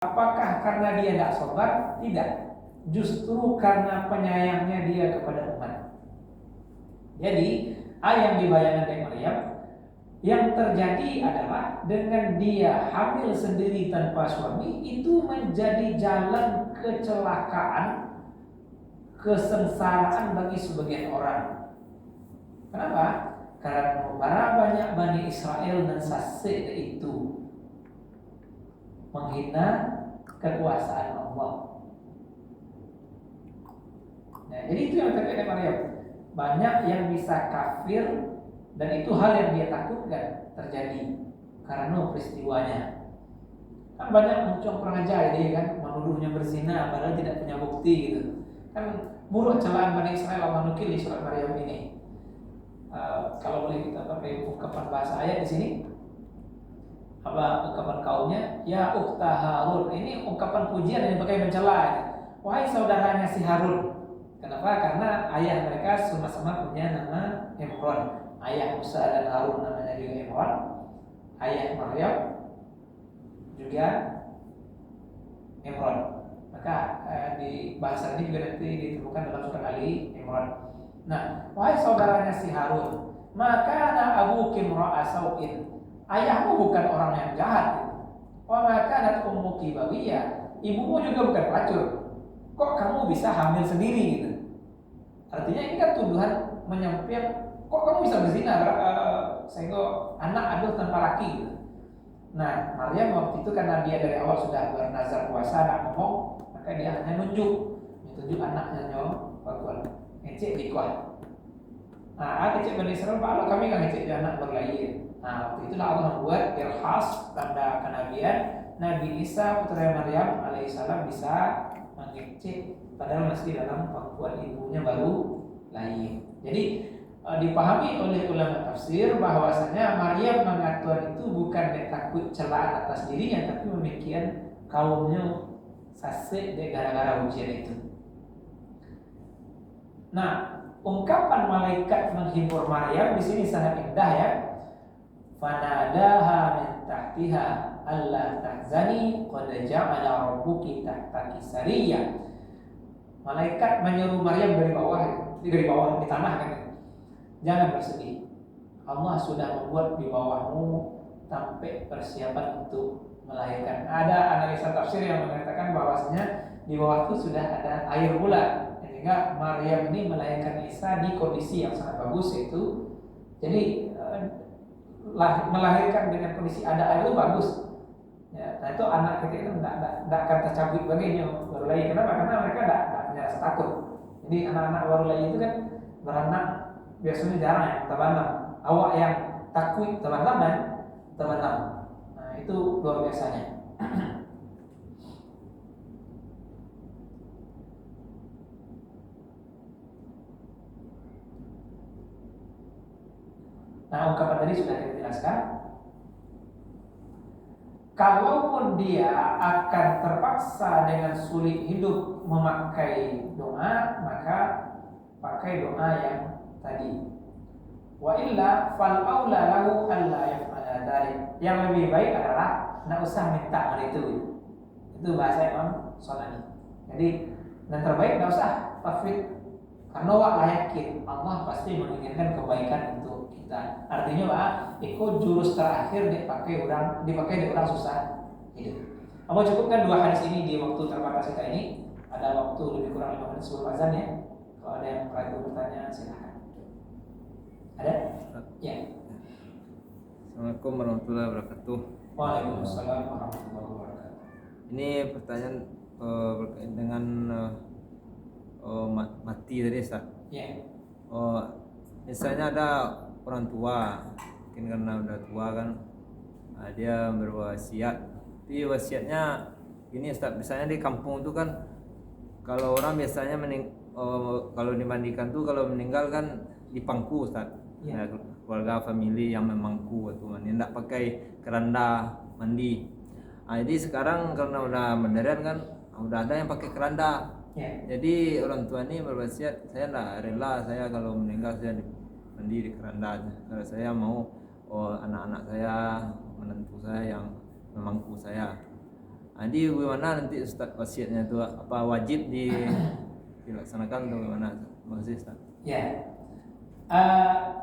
Apakah karena dia tidak sabar? Tidak. Justru karena penyayangnya dia kepada umat. Jadi, yang dibayangkan dari Maryam, yang terjadi adalah dengan dia hamil sendiri tanpa suami, itu menjadi jalan kecelakaan, kesengsaraan bagi sebagian orang. Kenapa? Karena banyak Bani Israel dan Sasek itu menghina kekuasaan Allah. Nah, jadi itu yang terjadi dengan Maryam. Banyak yang bisa kafir dan itu hal yang dia takutkan terjadi karena peristiwanya. Kan banyak muncul kurang ajar dia kan, menuduhnya berzina padahal tidak punya bukti gitu. Kan buruk celaan Bani Israel Allah nukil di surat Maryam ini. Kalau boleh kita pakai ungkapan bahasa ayat di sini. Apa ungkapan kaumnya? Ya ukhta Harun. Ini ungkapan pujian yang dipakai mencela. Wahai saudaranya si Harun. Kenapa? Karena ayah mereka sama-sama punya nama Imran. Ayah Musa dan Harun namanya juga Imran. Ayah Maryam juga Imran. Maka di bahasa ini juga nanti ditemukan dalam surat Ali Imran. Nah, wahai saudaranya si Harun, maka abu kimra'a sau'in. Ayahmu bukan orang yang jahat. Wa maka anak ummuki bagiyah. Ibumu juga bukan pelacur. Kok kamu bisa hamil sendiri gitu? Artinya ini kan tuduhan menyempit. Kok kamu bisa berzina sehingga anak aduh tanpa laki gitu. Nah, Maryam waktu itu karena dia dari awal sudah bernazar puasa dan ngomong, maka dia hanya nunjuk anaknya perempuan. Ngecek di kuah. Nah, kecek Bani Israel, Pak Allah kami kan ngecek anak berlahir. Nah, waktu itulah Allah membuat irhas tanda kenabian Nabi Isa putra Maryam alaihissalam bisa mengecek padahal masih dalam perempuan ibunya baru lahir. Jadi dipahami oleh ulama tafsir bahwasanya Maryam mengatakan itu bukan dia takut celaan atas dirinya, tapi demikian kaumnya sasek gara-gara ujian itu. Nah, ungkapan malaikat menghibur Maryam di sini sangat indah ya. Fanadaha min tahtiha alla tahzani qad ja'ala rabbuki tahtaki sariyya. Malaikat menyuruh Maryam dari bawah di tanah kan. Jangan bersedih. Allah sudah membuat di bawahmu sampai persiapan untuk melahirkan. Ada analisa tafsir yang mengatakan bahwasanya di bawah itu sudah ada air bulan. Sehingga Maryam ini melahirkan Isa di kondisi yang sangat bagus yaitu jadi melahirkan dengan kondisi ada air itu bagus. Ya, nah itu anak kita itu tidak akan tercabut baginya baru lahir. Kenapa? Karena mereka tidak punya rasa takut. Jadi anak-anak baru lahir itu kan beranak biasanya jarang ya terbanam. Awak yang takut terbanam dan terbanam. Nah itu luar biasanya. Nah ungkapan tadi sudah kita jelaskan. Kalaupun dia akan terpaksa dengan sulit hidup memakai doa, maka pakai doa yang tadi. Wa illa fal aula lahu alla yaf'ala dzalik. Yang lebih baik adalah enggak usah minta hal itu. Itu bahasa Imam Shalani. Jadi yang terbaik enggak usah tafwid. Karena wa yakin Allah pasti menginginkan kebaikan untuk kita. Artinya Pak, itu jurus terakhir dipakai di orang susah hidup. Aku cukupkan 2 hadis ini di waktu terbatas kita ini. Ada waktu lebih kurang 5 menit sebelum azan ya. Kalau ada yang ragu bertanya silakan. Ada? Ya. Assalamualaikum warahmatullahi wabarakatuh. Waalaikumsalam warahmatullahi wabarakatuh. Ini pertanyaan berkaitan dengan mati tadi Ustaz. Ya. Misalnya ada orang tua, mungkin karena udah tua kan, dia berwasiat. Tapi wasiatnya gini Ustaz, misalnya di kampung itu kan kalau orang biasanya kalau dimandikan tuh kalau meninggal kan dipangku Ustaz. Ya. Keluarga famili yang memangku atau mandi, enggak pakai keranda mandi. Jadi sekarang karena udah modern kan, udah ada yang pakai keranda. Ya. Jadi orang tua ini berwasiat, saya enggak rela saya kalau meninggal saya mandi di keranda. Kalau saya mau anak-anak saya, menantu saya yang memangku saya. Jadi bagaimana nanti Ustaz wasiatnya itu apa wajib dilaksanakan atau bagaimana? Terima kasih Ustaz. Ya,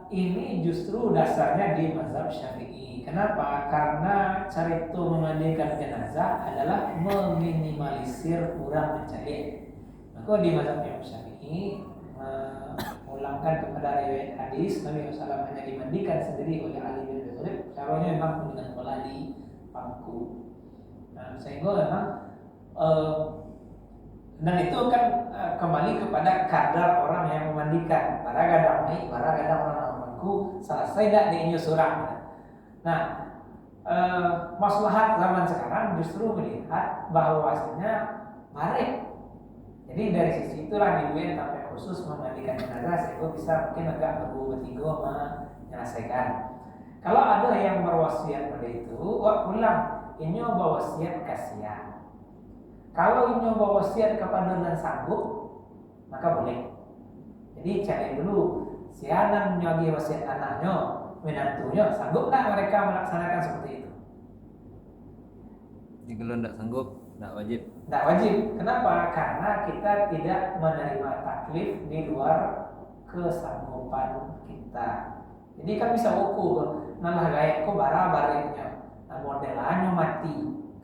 ini justru dasarnya di mazhab Syafi'i. Kenapa? Karena cara itu memandikan jenazah adalah meminimalisir kurang mencari. Maka di mazhab Imam Syafi'i mengulangkan kepada riwayat hadis Nabi SAW hanya dimandikan sendiri oleh Ali bin Abi Thalib. Caranya memang dengan melali pangku. Nah, sehingga memang dan itu kan kembali kepada kadar orang yang memandikan. Para gadang naik, para gadang orang pangku selesai tidak diinjau surang. Nah, maslahat zaman sekarang justru melihat bahwasanya barik. Jadi dari sisi itulah dibuat sampai khusus memandikan jenazah sehingga bisa mungkin agak bertiga menyelesaikan. Kalau ada yang berwasiat pada itu, pulang. Ini berwasiat kasihan. Kalau ini berwasiat kepada dan sanggup, maka boleh. Jadi cari dulu sianan nyagi wasiat anaknya, menantunya, sanggup tak mereka melaksanakan seperti itu? Jika kalau tidak sanggup, tidak wajib. Tidak wajib. Kenapa? Karena kita tidak menerima taklif di luar kesanggupan kita. Jadi kan bisa ukur, nalah gaya ko bara-barenya. Modelannya mati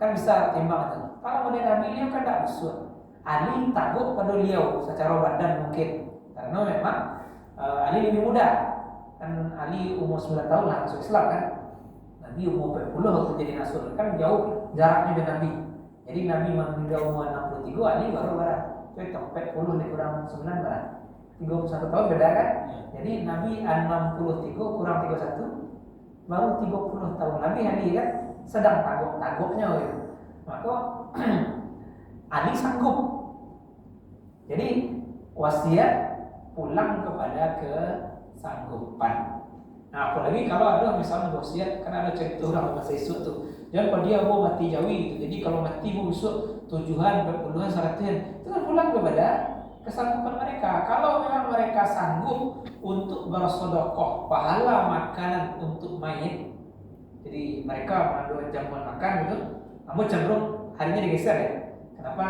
kan bisa timbang itu. Kalau model Nabi Liu kan tidak usut. Ali takut pada Liu secara badan mungkin karena memang Ali lebih muda kan. Ali umur 9 tahun lah masuk Islam kan. Nabi umur 40 waktu jadi Rasul kan jauh jaraknya dengan Nabi. Jadi Nabi meninggal umur 63, Ali baru berapa? Itu 40 dikurang 9 berapa? 31 tahun beda kan? Jadi Nabi 63 kurang 31 baru 30 tahun lagi Ali kan sedang taguk-taguknya gitu. Maka Ali sanggup. Jadi wasiat pulang kepada kesanggupan. Nah, apalagi kalau ada misalnya wasiat, kan ada cerita orang masa isu tuh. Dan kalau dia mau mati jauh gitu. Jadi kalau mati mau besok 7-an, 40-an, 100-an, itu kan pulang kepada kesanggupan mereka. Kalau memang mereka sanggup untuk bersedekah pahala makanan untuk mayit, jadi mereka mengadu jamuan makan gitu, namun cenderung harinya digeser ya. Kenapa?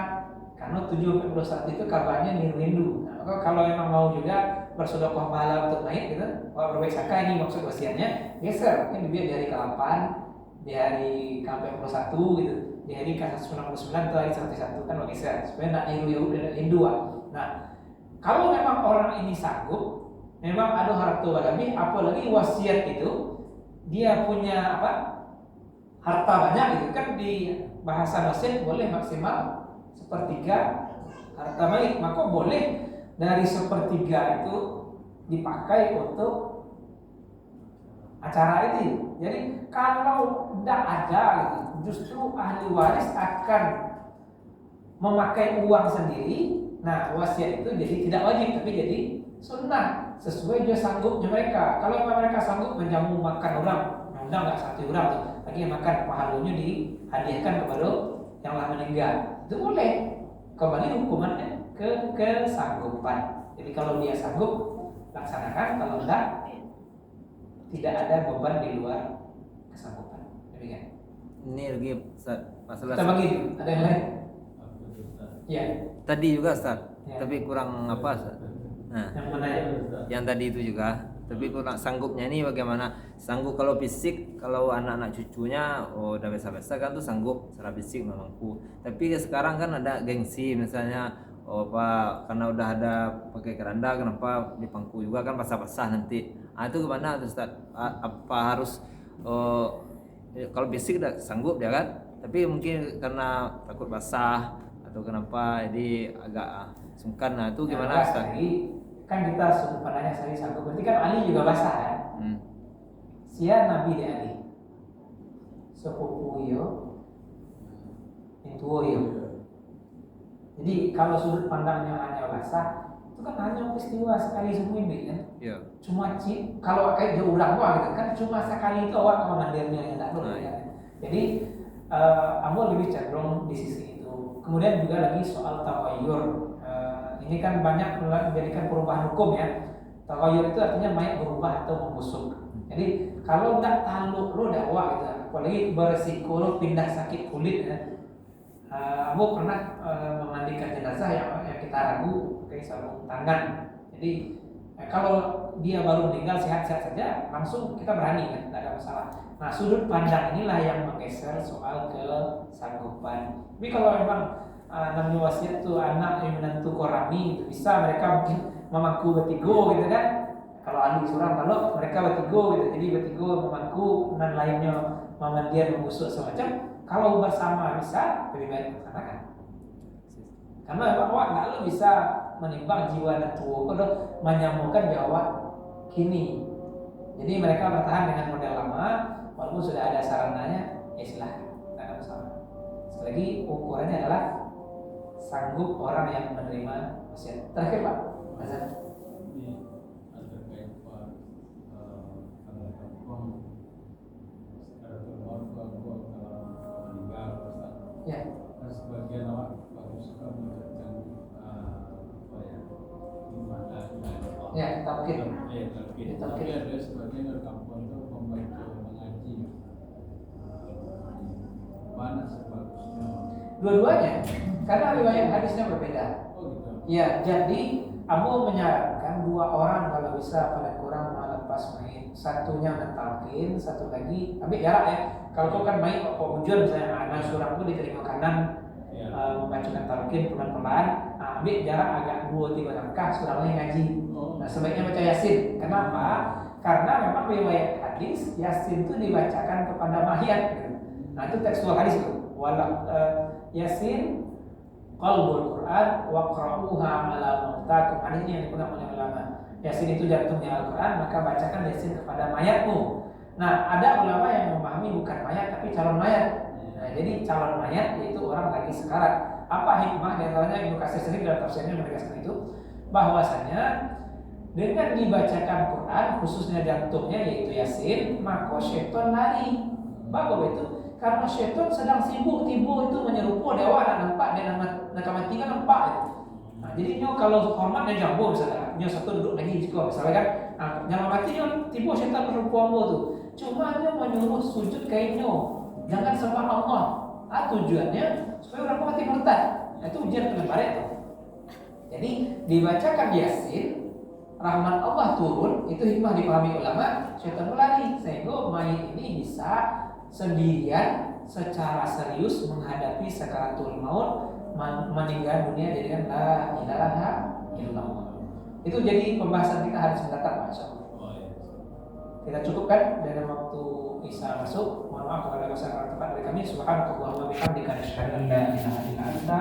Karena 7-41 itu kabarnya rindu. Nah, maka kalau memang mau juga bersedekah pahala untuk mayit gitu, berbaik sangka ini maksud wasiatnya, geser. Mungkin dibiar di hari ke-8, di hari ke-41 gitu, di hari ke-99 atau hari 101 kan geser supaya tidak rindu. Nah, kalau memang orang ini sanggup, memang ada harta lebih, apalagi wasiat itu dia punya apa? Harta banyak itu kan di bahasa wasiat boleh maksimal 1/3 harta mayit, maka boleh dari 1/3 itu dipakai untuk acara itu. Jadi kalau tidak ada gitu, justru ahli waris akan memakai uang sendiri. Nah, wasiat itu jadi tidak wajib tapi jadi sunnah sesuai juga sanggupnya mereka. Kalau mereka sanggup menjamu makan orang, undang nggak satu orang tuh, lagi makan pahalanya dihadiahkan kepada yang telah meninggal, itu boleh. Kembali hukumannya ke kesanggupan. Jadi kalau dia sanggup laksanakan, kalau enggak tidak ada beban di luar kesanggupan. Demikian. Ini lagi masalah. Kita bagi, ada yang lain? Ya. Tadi juga Ustaz, Ya. tapi kurang apa Ustaz? Nah, Yang mana ya? yang tadi itu juga, tapi kurang sanggupnya ini bagaimana? Sanggup kalau fisik, kalau anak-anak cucunya udah biasa-biasa kan tuh sanggup secara fisik mampu. Tapi sekarang kan ada gengsi misalnya, karena udah ada pakai keranda, kenapa di pangku juga kan basah-basah nanti. Itu gimana Ustaz? Apa harus kalau fisik udah sanggup dia kan? Tapi mungkin karena takut basah atau kenapa jadi agak sungkan. Nah itu gimana Ustaz? Kan kita sudut pandangnya sendiri sanggup. Berarti kan Ali juga basah kan? Sia Nabi di Ali. Sepupu yo, intuo yo. Jadi kalau sudut pandangnya hanya basah, itu kan hanya peristiwa sekali seumur hidup kan? Iya. Cuma kalau kayak jauh ulang gitu kan cuma sekali itu awak mau mandirnya yang tak dulu kan? Jadi Ambo lebih cenderung di sisi itu. Kemudian juga lagi soal tawayur. Ini kan banyak menjadikan perubahan hukum ya. Tawayur itu artinya mayat berubah atau membusuk. Jadi kalau tidak taluk lo dakwah gitu, apalagi beresiko lo pindah sakit kulit ya. Abu pernah memandikan jenazah yang kita ragu pakai sarung tangan. Jadi kalau dia baru meninggal sehat-sehat saja, langsung kita berani kan, tidak ada masalah. Nah, sudut pandang inilah yang menggeser soal kesanggupan. Tapi kalau memang namanya wasiat tuh anak yang menantu korami itu bisa mereka mungkin memangku betigo gitu kan. Kalau ahli surang kalau mereka betigo gitu, jadi betigo memangku dan lainnya memandian membusuk semacam. Kalau bersama bisa lebih baik melaksanakan. Karena awak nggak lo bisa menimbang jiwa dan tubuh kalau menyambungkan Jawa kini. Jadi mereka bertahan dengan model lama, walaupun sudah ada sarananya, ya silahkan, tidak ada masalah. Sekali lagi ukurannya adalah sanggup orang yang menerima wasiat. Terakhir Pak Azan. Ini ada kayak Pak kalau kampung secara terlalu kalau meninggal Ustaz. Ya. Dan sebagian awak baru suka mengucapkan apa ya gimana Ya, talqin. Ya, talqin. Ya, talqin. Tapi ada sebagian dari kampung itu membaca mengaji. Mana sebagusnya? Dua-duanya, karena riwayat hadisnya berbeda. Oh gitu. Ya, jadi Abu menyarankan 2 orang kalau bisa paling kurang melepas mayit. Satunya mentalkin, satu lagi ambil jarak ya. Kalau kau kan mayit kok hujan misalnya, anak surangku diterima kanan, Ya. membacakan talqin pelan-pelan, ambil jarak agak 2-3 langkah surangnya ngaji. Nah, sebaiknya baca Yasin. Kenapa? Karena memang riwayat hadis Yasin itu dibacakan kepada mayat. Gitu. Nah, itu tekstual hadis tuh. Yasin qalbul Quran waqra'uha ala mautakum. Ini yang dipegang oleh ulama. Yasin itu jantungnya Al-Quran, maka bacakan Yasin kepada mayatmu. Nah, ada ulama yang memahami bukan mayat tapi calon mayat. Nah, jadi calon mayat yaitu orang lagi sekarat. Apa hikmah? Di antaranya Ibnu Katsir sendiri dalam tafsirnya menegaskan itu, bahwasanya dengan dibacakan Quran khususnya jantungnya yaitu Yasin, maka syaitan lari. Bagus itu. Karena syaitan sedang sibuk tiba itu menyerupu dewa nak nampak dan nak mati kan nampak itu. Nah, jadi nyo kalau hormat dia jambu misalnya, nyo satu duduk lagi juga misalnya kan, nah, nyawa mati nyo tiba syaitan menyerupu ambo tuh. Cuma nyo menyuruh sujud kayak nyo, jangan sembah Allah. Tujuannya supaya orang mati murtad. Nah, itu ujian penebaran itu. Jadi dibacakan Yasin, rahmat Allah turun, itu hikmah dipahami ulama, syaitan melari sehingga mayit ini bisa sendirian secara serius menghadapi sakaratul maut, meninggal dunia dengan la ilaha illallah. Itu jadi pembahasan kita hari mendatang, Pak. Kita cukupkan dalam waktu Isa masuk. Mohon maaf kalau ada kesalahan tempat dari kami. Subhanakallahumma wa bihamdika asyhadu an la ilaha illa anta